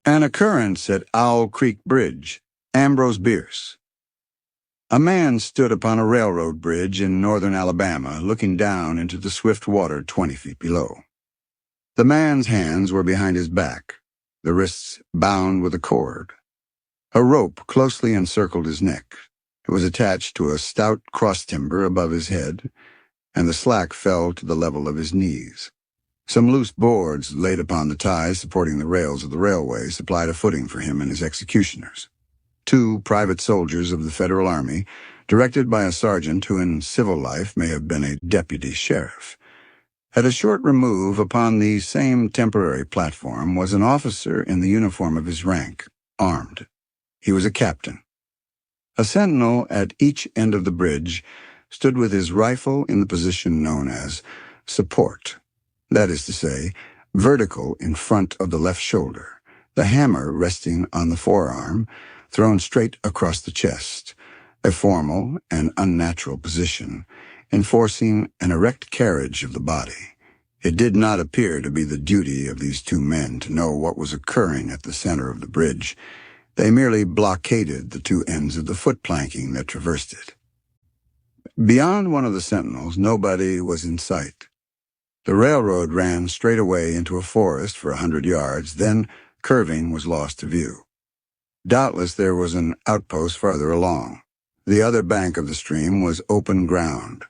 An occurrence at Owl Creek Bridge, Ambrose, Bierce. A man stood upon a railroad bridge in northern Alabama, looking down into the swift water 20 feet below. The man's hands were behind his back, the wrists bound with a cord. A rope closely encircled his neck. It was attached to a stout cross-timber above his head, and the slack fell to the level of his knees. Some loose boards laid upon the ties supporting the rails of the railway supplied a footing for him and his executioners. 2 private soldiers of the Federal Army, directed by a sergeant who in civil life may have been a deputy sheriff. At a short remove upon the same temporary platform was an officer in the uniform of his rank, armed. He was a captain. A sentinel at each end of the bridge stood with his rifle in the position known as support. That is to say, vertical in front of the left shoulder, the hammer resting on the forearm, thrown straight across the chest, a formal and unnatural position, enforcing an erect carriage of the body. It did not appear to be the duty of these 2 men to know what was occurring at the center of the bridge. They merely blockaded the 2 ends of the foot planking that traversed it. Beyond one of the sentinels, nobody was in sight. The railroad ran straight away into a forest for 100 yards, then, curving, was lost to view. Doubtless there was an outpost farther along. The other bank of the stream was open ground,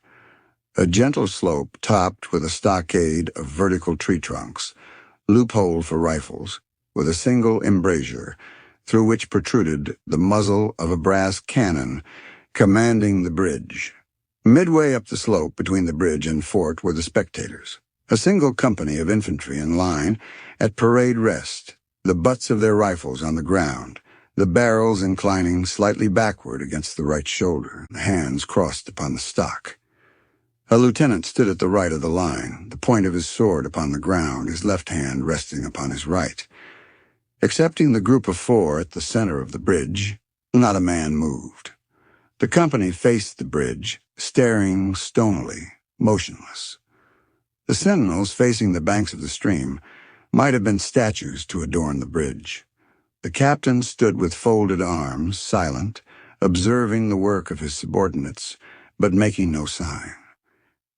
a gentle slope topped with a stockade of vertical tree trunks, loophole for rifles, with a single embrasure, through which protruded the muzzle of a brass cannon commanding the bridge. Midway up the slope between the bridge and fort were the spectators, a single company of infantry in line at parade rest, the butts of their rifles on the ground, the barrels inclining slightly backward against the right shoulder, the hands crossed upon the stock. A lieutenant stood at the right of the line, the point of his sword upon the ground, his left hand resting upon his right. Excepting the group of 4 at the center of the bridge, not a man moved. The company faced the bridge, staring stonily, motionless. The sentinels facing the banks of the stream might have been statues to adorn the bridge. The captain stood with folded arms, silent, observing the work of his subordinates, but making no sign.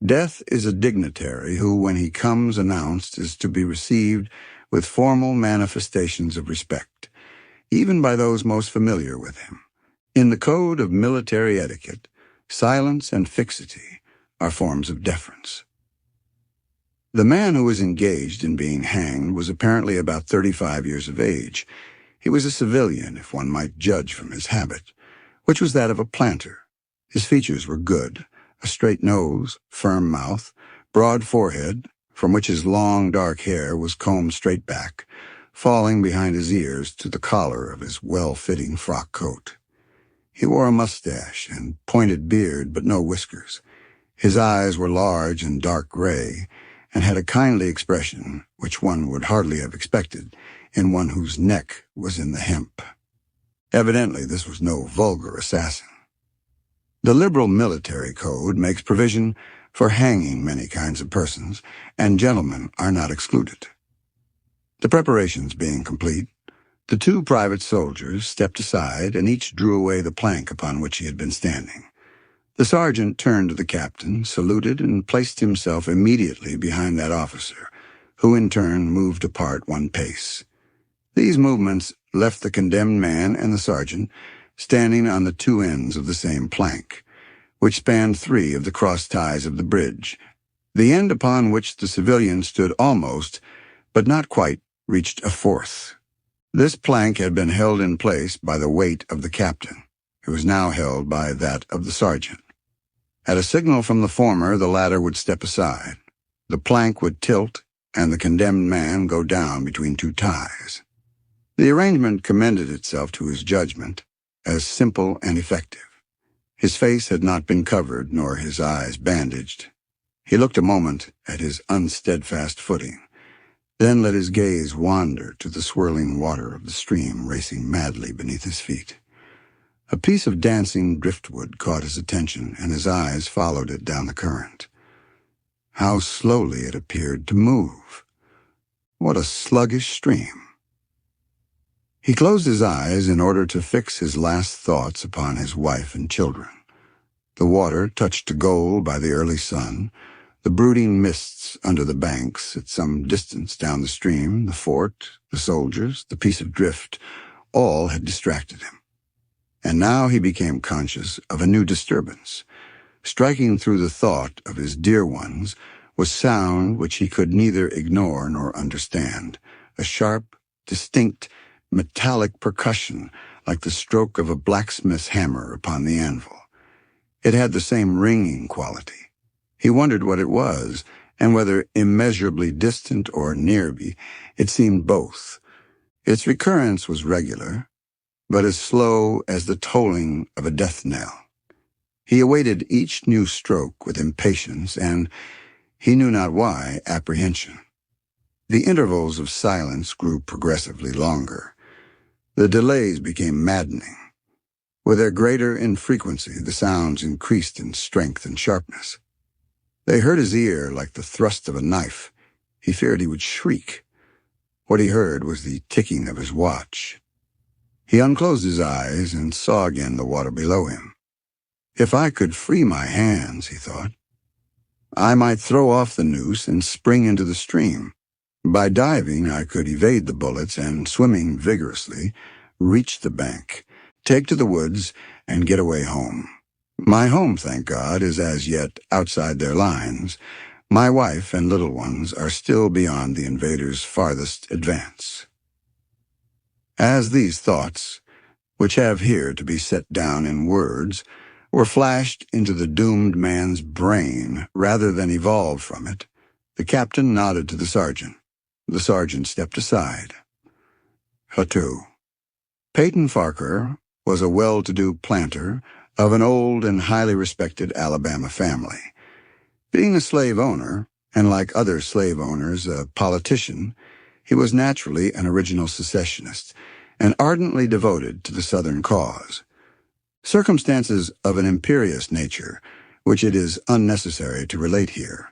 Death is a dignitary who, when he comes announced, is to be received with formal manifestations of respect, even by those most familiar with him. In the code of military etiquette, silence and fixity are forms of deference. The man who was engaged in being hanged was apparently about 35 years of age. He was a civilian, if one might judge from his habit, which was that of a planter. His features were good, a straight nose, firm mouth, broad forehead, from which his long dark hair was combed straight back, falling behind his ears to the collar of his well-fitting frock coat. He wore a mustache and pointed beard, but no whiskers. His eyes were large and dark gray, and had a kindly expression which one would hardly have expected in one whose neck was in the hemp. Evidently this was no vulgar assassin. The liberal military code makes provision for hanging many kinds of persons, and gentlemen are not excluded. The preparations being complete, the 2 private soldiers stepped aside and each drew away the plank upon which he had been standing. The sergeant turned to the captain, saluted, and placed himself immediately behind that officer, who in turn moved apart 1 pace. These movements left the condemned man and the sergeant standing on the 2 ends of the same plank, which spanned 3 of the cross ties of the bridge. The end upon which the civilian stood almost, but not quite, reached a 4th. This plank had been held in place by the weight of the captain. It was now held by that of the sergeant. At a signal from the former, the latter would step aside. The plank would tilt, and the condemned man go down between 2 ties. The arrangement commended itself to his judgment as simple and effective. His face had not been covered, nor his eyes bandaged. He looked a moment at his unsteadfast footing, then let his gaze wander to the swirling water of the stream racing madly beneath his feet. A piece of dancing driftwood caught his attention, and his eyes followed it down the current. How slowly it appeared to move! What a sluggish stream! He closed his eyes in order to fix his last thoughts upon his wife and children. The water touched to gold by the early sun, the brooding mists under the banks at some distance down the stream, the fort, the soldiers, the piece of drift, all had distracted him. And now he became conscious of a new disturbance. Striking through the thought of his dear ones was sound which he could neither ignore nor understand, a sharp, distinct, metallic percussion like the stroke of a blacksmith's hammer upon the anvil. It had the same ringing quality. He wondered what it was, and whether immeasurably distant or nearby, it seemed both. Its recurrence was regular, but as slow as the tolling of a death knell. He awaited each new stroke with impatience and, he knew not why, apprehension. The intervals of silence grew progressively longer. The delays became maddening. With their greater infrequency, the sounds increased in strength and sharpness. They hurt his ear like the thrust of a knife. He feared he would shriek. What he heard was the ticking of his watch. He unclosed his eyes and saw again the water below him. If I could free my hands, he thought, I might throw off the noose and spring into the stream. By diving, I could evade the bullets and, swimming vigorously, reach the bank, take to the woods, and get away home. My home, thank God, is as yet outside their lines. My wife and little ones are still beyond the invaders' farthest advance. As these thoughts, which have here to be set down in words, were flashed into the doomed man's brain rather than evolved from it, the captain nodded to the sergeant. The sergeant stepped aside. Hatu. Peyton Farquhar was a well-to-do planter of an old and highly respected Alabama family. Being a slave owner, and like other slave owners, a politician, he was naturally an original secessionist and ardently devoted to the Southern cause. Circumstances of an imperious nature, which it is unnecessary to relate here,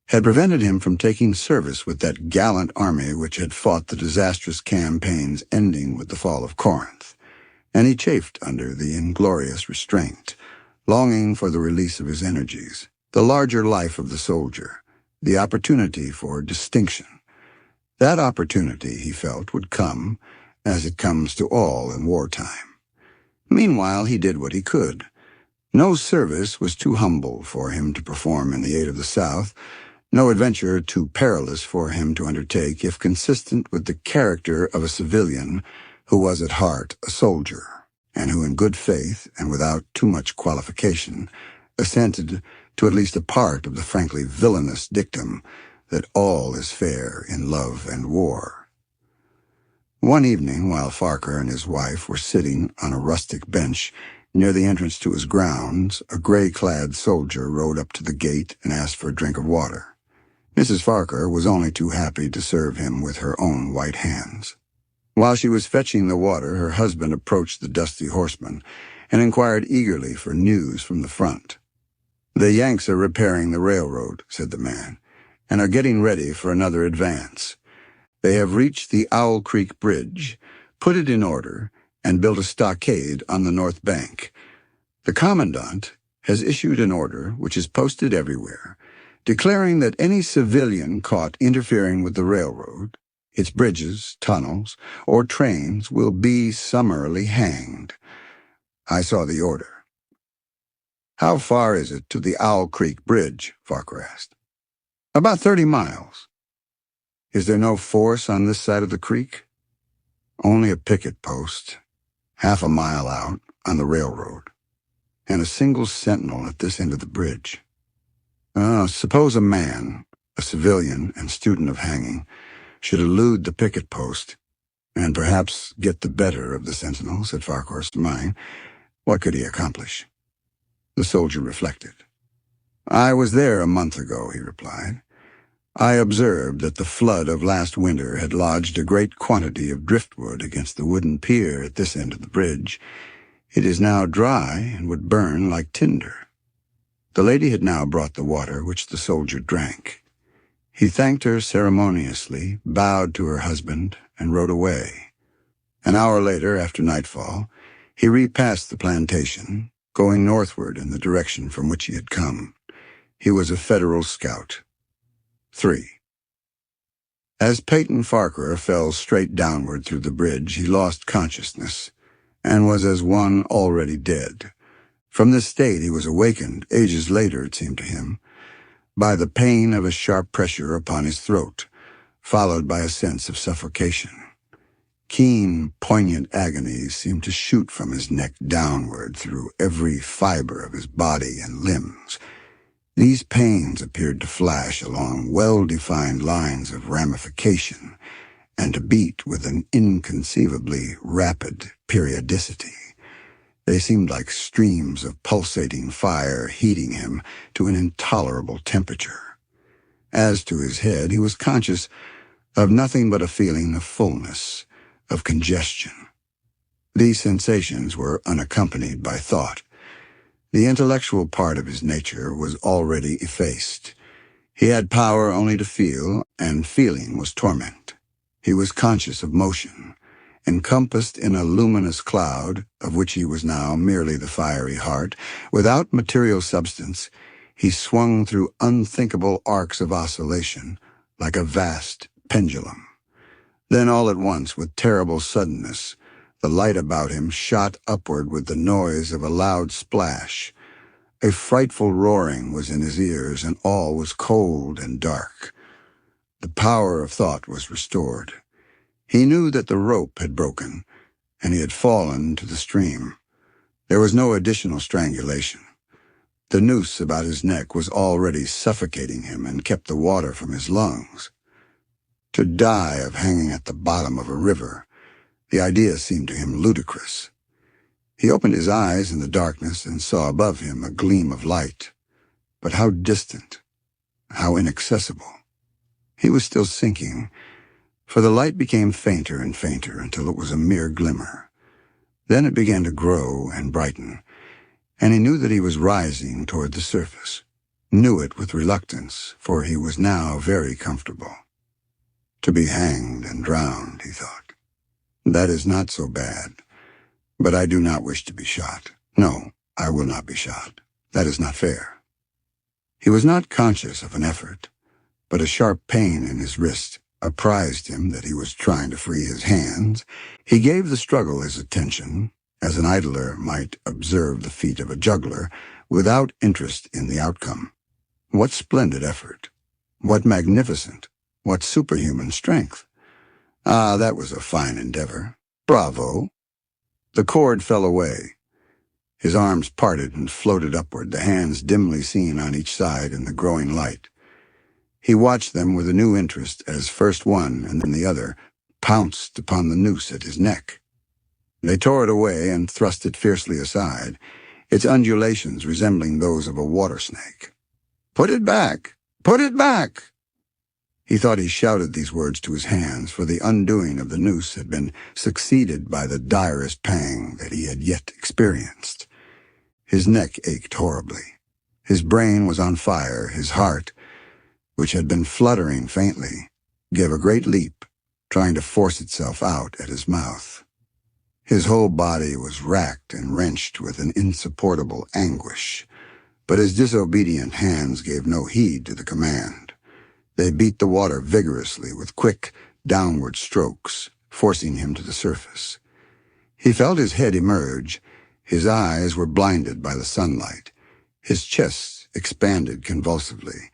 had prevented him from taking service with that gallant army which had fought the disastrous campaigns ending with the fall of Corinth, and he chafed under the inglorious restraint, longing for the release of his energies, the larger life of the soldier, the opportunity for distinction. That opportunity, he felt, would come, as it comes to all in wartime. Meanwhile, he did what he could. No service was too humble for him to perform in the aid of the South, no adventure too perilous for him to undertake if consistent with the character of a civilian who was at heart a soldier, and who in good faith and without too much qualification assented to at least a part of the frankly villainous dictum that all is fair in love and war. One evening, while Farquhar and his wife were sitting on a rustic bench near the entrance to his grounds, a gray-clad soldier rode up to the gate and asked for a drink of water. Mrs. Farquhar was only too happy to serve him with her own white hands. While she was fetching the water, her husband approached the dusty horseman and inquired eagerly for news from the front. "The Yanks are repairing the railroad," said the man, "and are getting ready for another advance. They have reached the Owl Creek Bridge, put it in order, and built a stockade on the north bank. The commandant has issued an order, which is posted everywhere, declaring that any civilian caught interfering with the railroad, its bridges, tunnels, or trains will be summarily hanged." I saw the order. "How far is it to the Owl Creek Bridge?" Farquhar asked. "About 30 miles. Is there no force on this side of the creek?" "Only a picket post, half a mile out on the railroad, and a single sentinel at this end of the bridge. Suppose a man, a civilian and student of hanging, should elude the picket post and perhaps get the better of the sentinel," said Farquhar's mind. "What could he accomplish?" The soldier reflected. "I was there a month ago," he replied. "I observed that the flood of last winter had lodged a great quantity of driftwood against the wooden pier at this end of the bridge. It is now dry and would burn like tinder." The lady had now brought the water, which the soldier drank. He thanked her ceremoniously, bowed to her husband, and rode away. An hour later, after nightfall, he repassed the plantation, going northward in the direction from which he had come. He was a Federal scout. 3. As Peyton Farquhar fell straight downward through the bridge, he lost consciousness, and was as one already dead. From this state he was awakened, ages later, it seemed to him, by the pain of a sharp pressure upon his throat, followed by a sense of suffocation. Keen, poignant agony seemed to shoot from his neck downward through every fiber of his body and limbs. These pains appeared to flash along well-defined lines of ramification and to beat with an inconceivably rapid periodicity. They seemed like streams of pulsating fire heating him to an intolerable temperature. As to his head, he was conscious of nothing but a feeling of fullness, of congestion. These sensations were unaccompanied by thought. The intellectual part of his nature was already effaced. He had power only to feel, and feeling was torment. He was conscious of motion, encompassed in a luminous cloud, of which he was now merely the fiery heart. Without material substance, he swung through unthinkable arcs of oscillation, like a vast pendulum. Then all at once, with terrible suddenness, the light about him shot upward with the noise of a loud splash. A frightful roaring was in his ears, and all was cold and dark. The power of thought was restored. He knew that the rope had broken, and he had fallen to the stream. There was no additional strangulation. The noose about his neck was already suffocating him and kept the water from his lungs. To die of hanging at the bottom of a river, the idea seemed to him ludicrous. He opened his eyes in the darkness and saw above him a gleam of light. But how distant, how inaccessible. He was still sinking, for the light became fainter and fainter until it was a mere glimmer. Then it began to grow and brighten, and he knew that he was rising toward the surface. Knew it with reluctance, for he was now very comfortable. To be hanged and drowned, he thought. That is not so bad, but I do not wish to be shot. No, I will not be shot. That is not fair. He was not conscious of an effort, but a sharp pain in his wrist apprised him that he was trying to free his hands. He gave the struggle his attention, as an idler might observe the feat of a juggler, without interest in the outcome. What splendid effort! What magnificent, what superhuman strength! Ah, that was a fine endeavor. Bravo! The cord fell away. His arms parted and floated upward, the hands dimly seen on each side in the growing light. He watched them with a new interest as first one and then the other pounced upon the noose at his neck. They tore it away and thrust it fiercely aside, its undulations resembling those of a water snake. "Put it back! Put it back!" He thought he shouted these words to his hands, for the undoing of the noose had been succeeded by the direst pang that he had yet experienced. His neck ached horribly. His brain was on fire. His heart, which had been fluttering faintly, gave a great leap, trying to force itself out at his mouth. His whole body was racked and wrenched with an insupportable anguish, but his disobedient hands gave no heed to the command. They beat the water vigorously with quick, downward strokes, forcing him to the surface. He felt his head emerge. His eyes were blinded by the sunlight. His chest expanded convulsively,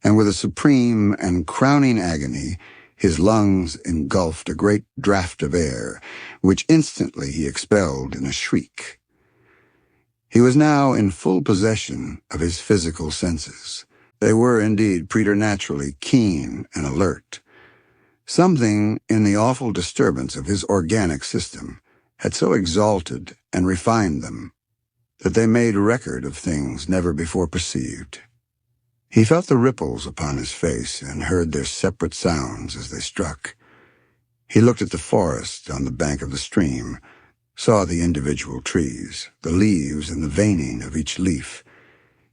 and with a supreme and crowning agony, his lungs engulfed a great draught of air, which instantly he expelled in a shriek. He was now in full possession of his physical senses. They were indeed preternaturally keen and alert. Something in the awful disturbance of his organic system had so exalted and refined them that they made record of things never before perceived. He felt the ripples upon his face and heard their separate sounds as they struck. He looked at the forest on the bank of the stream, saw the individual trees, the leaves and the veining of each leaf.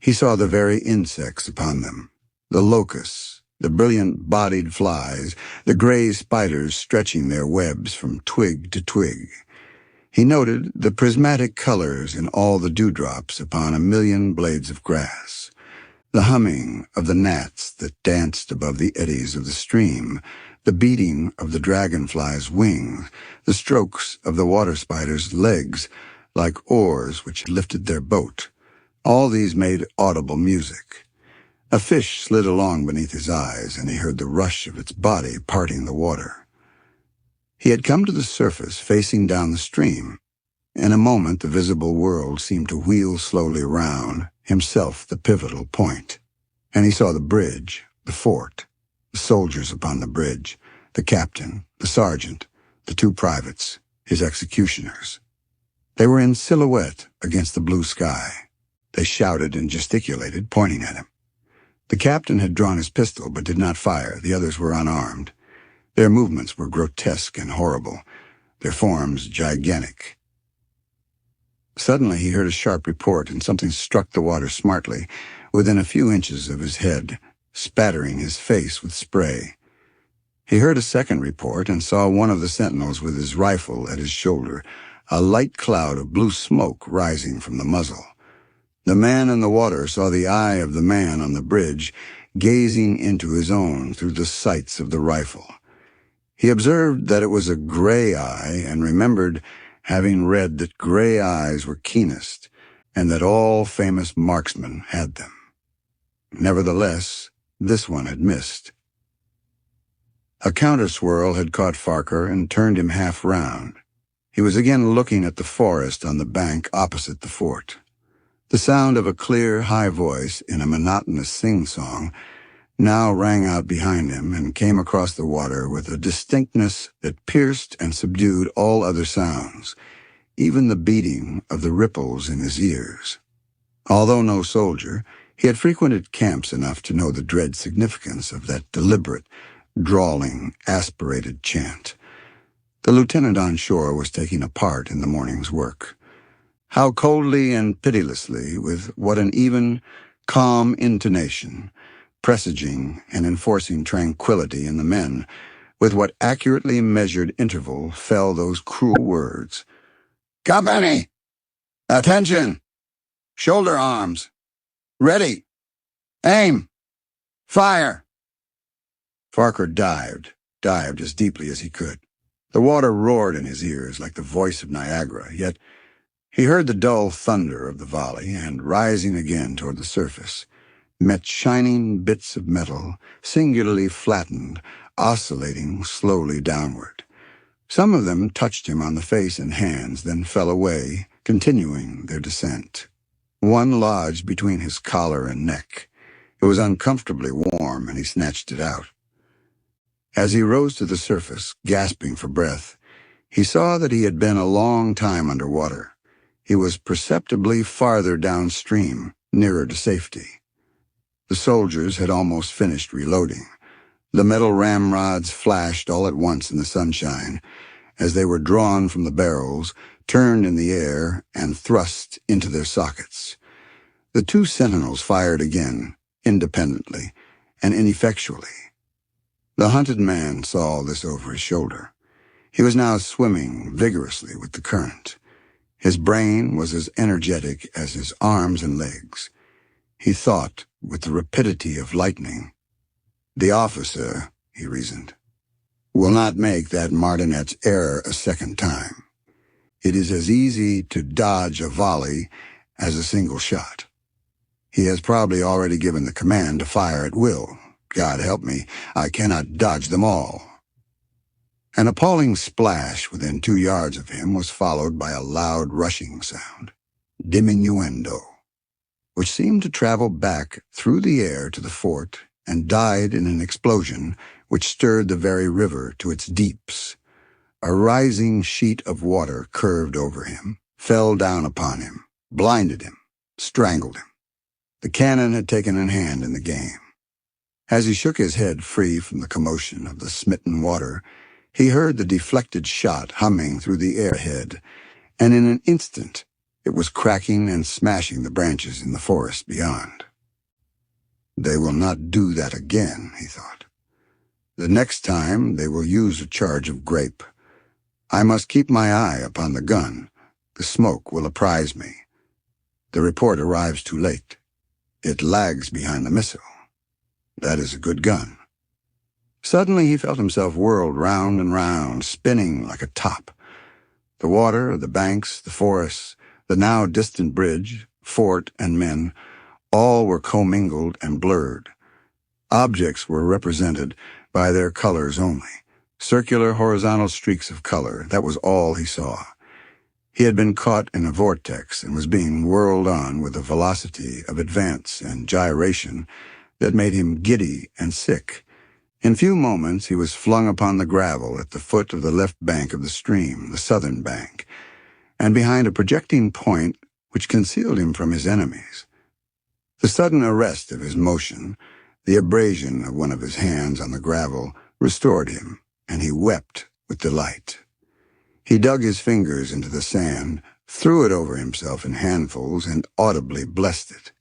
He saw the very insects upon them, the locusts, the brilliant-bodied flies, the gray spiders stretching their webs from twig to twig. He noted the prismatic colors in all the dewdrops upon a million blades of grass, the humming of the gnats that danced above the eddies of the stream, the beating of the dragonfly's wings, the strokes of the water spider's legs like oars which lifted their boat. All these made audible music. A fish slid along beneath his eyes, and he heard the rush of its body parting the water. He had come to the surface, facing down the stream. In a moment, the visible world seemed to wheel slowly round, himself the pivotal point. And he saw the bridge, the fort, the soldiers upon the bridge, the captain, the sergeant, the two privates, his executioners. They were in silhouette against the blue sky. They shouted and gesticulated, pointing at him. The captain had drawn his pistol but did not fire. The others were unarmed. Their movements were grotesque and horrible, their forms gigantic. Suddenly he heard a sharp report, and something struck the water smartly, within a few inches of his head, spattering his face with spray. He heard a second report and saw one of the sentinels with his rifle at his shoulder, a light cloud of blue smoke rising from the muzzle. The man in the water saw the eye of the man on the bridge gazing into his own through the sights of the rifle. He observed that it was a gray eye and remembered having read that gray eyes were keenest and that all famous marksmen had them. Nevertheless, this one had missed. A counter-swirl had caught Farquhar and turned him half round. He was again looking at the forest on the bank opposite the fort. The sound of a clear, high voice in a monotonous sing-song now rang out behind him and came across the water with a distinctness that pierced and subdued all other sounds, even the beating of the ripples in his ears. Although no soldier, he had frequented camps enough to know the dread significance of that deliberate, drawling, aspirated chant. The lieutenant on shore was taking a part in the morning's work. How coldly and pitilessly, with what an even, calm intonation, presaging and enforcing tranquility in the men, with what accurately measured interval fell those cruel words. "Company! Attention! Shoulder arms! Ready! Aim! Fire!" Farquhar dived as deeply as he could. The water roared in his ears like the voice of Niagara, yet he heard the dull thunder of the volley, and, rising again toward the surface, met shining bits of metal, singularly flattened, oscillating slowly downward. Some of them touched him on the face and hands, then fell away, continuing their descent. One lodged between his collar and neck. It was uncomfortably warm, and he snatched it out. As he rose to the surface, gasping for breath, he saw that he had been a long time under water. He was perceptibly farther downstream, nearer to safety. The soldiers had almost finished reloading. The metal ramrods flashed all at once in the sunshine as they were drawn from the barrels, turned in the air, and thrust into their sockets. The two sentinels fired again, independently and ineffectually. The hunted man saw all this over his shoulder. He was now swimming vigorously with the current. His brain was as energetic as his arms and legs. He thought with the rapidity of lightning. "The officer," he reasoned, "will not make that martinet's error a second time. It is as easy to dodge a volley as a single shot. He has probably already given the command to fire at will. God help me, I cannot dodge them all." An appalling splash within 2 yards of him was followed by a loud rushing sound, diminuendo, which seemed to travel back through the air to the fort and died in an explosion which stirred the very river to its deeps. A rising sheet of water curved over him, fell down upon him, blinded him, strangled him. The cannon had taken a hand in the game. As he shook his head free from the commotion of the smitten water, he heard the deflected shot humming through the air ahead, and in an instant it was cracking and smashing the branches in the forest beyond. They will not do that again, he thought. The next time they will use a charge of grape. I must keep my eye upon the gun. The smoke will apprise me. The report arrives too late. It lags behind the missile. That is a good gun. Suddenly he felt himself whirled round and round, spinning like a top. The water, the banks, the forests, the now distant bridge, fort, and men, all were commingled and blurred. Objects were represented by their colors only. Circular, horizontal streaks of color, that was all he saw. He had been caught in a vortex and was being whirled on with a velocity of advance and gyration that made him giddy and sick. In few moments he was flung upon the gravel at the foot of the left bank of the stream, the southern bank, and behind a projecting point which concealed him from his enemies. The sudden arrest of his motion, the abrasion of one of his hands on the gravel, restored him, and he wept with delight. He dug his fingers into the sand, threw it over himself in handfuls, and audibly blessed it.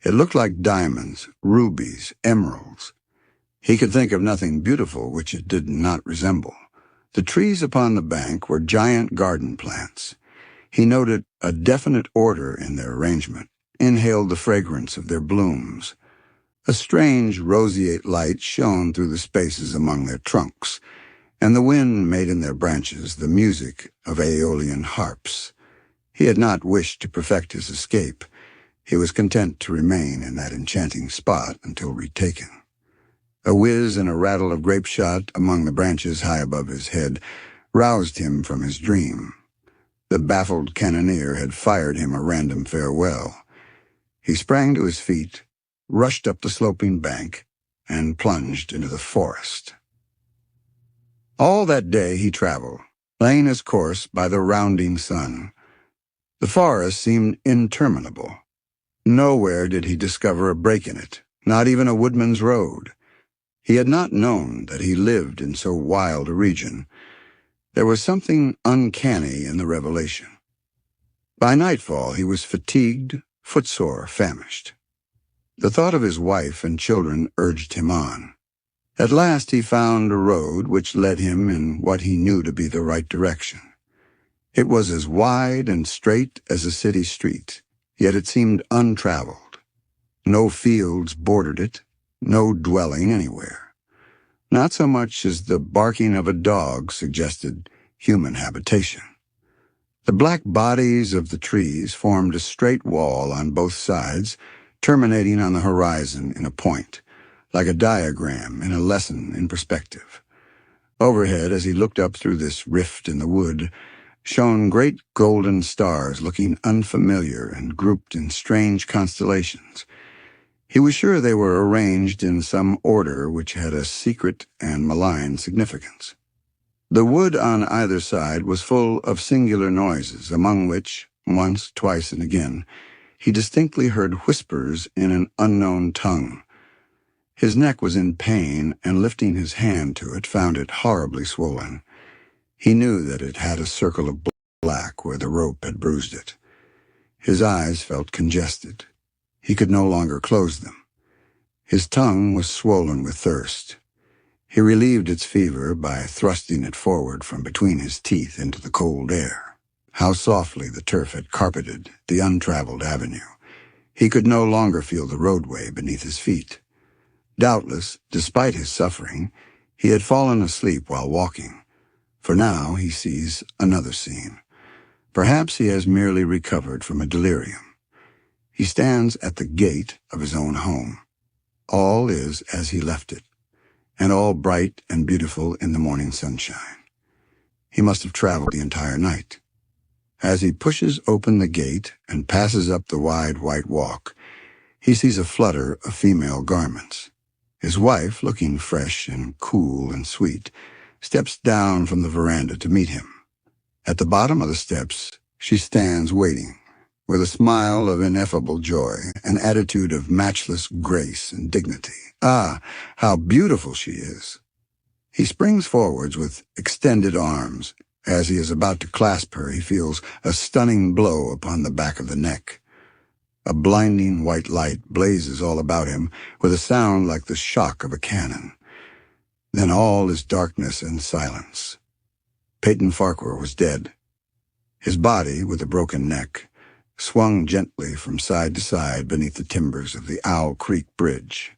It looked like diamonds, rubies, emeralds. He could think of nothing beautiful which it did not resemble. The trees upon the bank were giant garden plants. He noted a definite order in their arrangement, inhaled the fragrance of their blooms. A strange roseate light shone through the spaces among their trunks, and the wind made in their branches the music of aeolian harps. He had not wished to perfect his escape. He was content to remain in that enchanting spot until retaken. A whiz and a rattle of grape shot among the branches high above his head roused him from his dream. The baffled cannoneer had fired him a random farewell. He sprang to his feet, rushed up the sloping bank, and plunged into the forest. All that day he traveled, laying his course by the rounding sun. The forest seemed interminable. Nowhere did he discover a break in it, not even a woodman's road. He had not known that he lived in so wild a region. There was something uncanny in the revelation. By nightfall he was fatigued, footsore, famished. The thought of his wife and children urged him on. At last he found a road which led him in what he knew to be the right direction. It was as wide and straight as a city street, yet it seemed untraveled. No fields bordered it, no dwelling anywhere. Not so much as the barking of a dog suggested human habitation. The black bodies of the trees formed a straight wall on both sides, terminating on the horizon in a point, like a diagram in a lesson in perspective. Overhead, as he looked up through this rift in the wood, shone great golden stars looking unfamiliar and grouped in strange constellations. He was sure they were arranged in some order which had a secret and malign significance. The wood on either side was full of singular noises, among which, once, twice, and again, he distinctly heard whispers in an unknown tongue. His neck was in pain, and lifting his hand to it, found it horribly swollen. He knew that it had a circle of black where the rope had bruised it. His eyes felt congested. He could no longer close them. His tongue was swollen with thirst. He relieved its fever by thrusting it forward from between his teeth into the cold air. How softly the turf had carpeted the untraveled avenue. He could no longer feel the roadway beneath his feet. Doubtless, despite his suffering, he had fallen asleep while walking, for now he sees another scene. Perhaps he has merely recovered from a delirium. He stands at the gate of his own home. All is as he left it, and all bright and beautiful in the morning sunshine. He must have traveled the entire night. As he pushes open the gate and passes up the wide white walk, he sees a flutter of female garments. His wife, looking fresh and cool and sweet, steps down from the veranda to meet him. At the bottom of the steps, she stands waiting, with a smile of ineffable joy, an attitude of matchless grace and dignity. Ah, how beautiful she is! He springs forwards with extended arms. As he is about to clasp her, he feels a stunning blow upon the back of the neck. A blinding white light blazes all about him with a sound like the shock of a cannon. Then all is darkness and silence. Peyton Farquhar was dead. His body, with a broken neck, swung gently from side to side beneath the timbers of the Owl Creek Bridge.